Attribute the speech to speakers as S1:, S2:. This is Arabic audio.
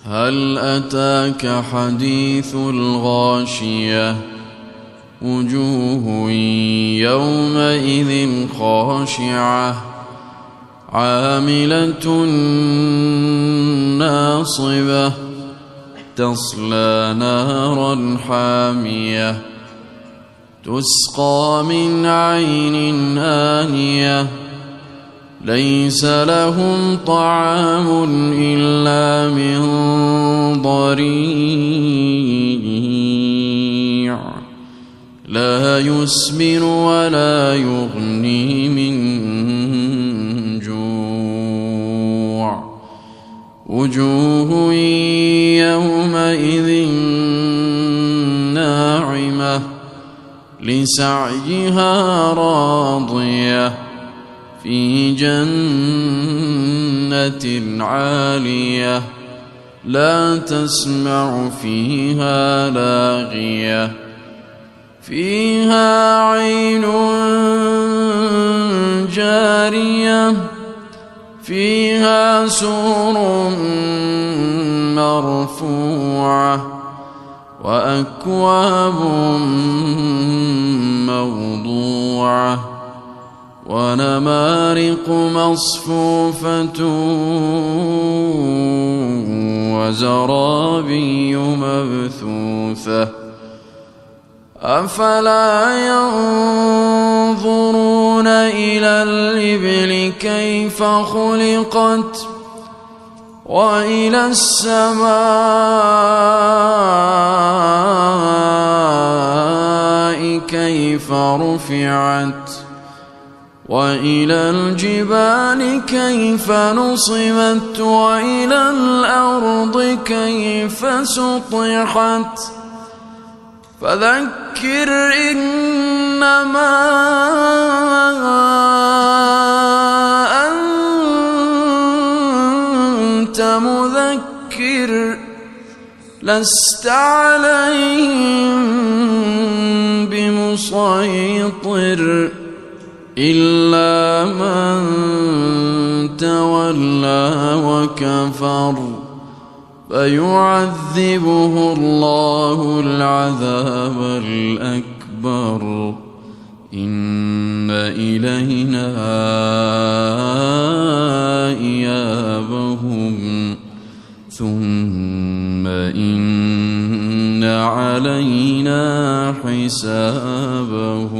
S1: هل أتاك حديث الغاشية وجوه يومئذ خاشعة عاملة ناصبة تصلى نارا حامية تسقى من عين آنية ليس لهم طعام إلا من ضريع لا يسمن ولا يغني من جوع وجوه يومئذ ناعمة لسعيها راضية في جنة عالية لا تسمع فيها لاغية فيها عين جارية فيها سرر مرفوعة وأكواب موضوعة ونمارق مصفوفة وزرابي مبثوثة أفلا ينظرون إلى الإبل كيف خلقت وإلى السماء كيف رفعت وإلى الجبال كيف نصبت وإلى الأرض كيف سطحت فذكر إنما أنت مذكر لست عليهم بمسيطر إلا من تولى وكفر فيعذبه الله العذاب الأكبر إن إلينا إيابهم ثم إن علينا حسابهم.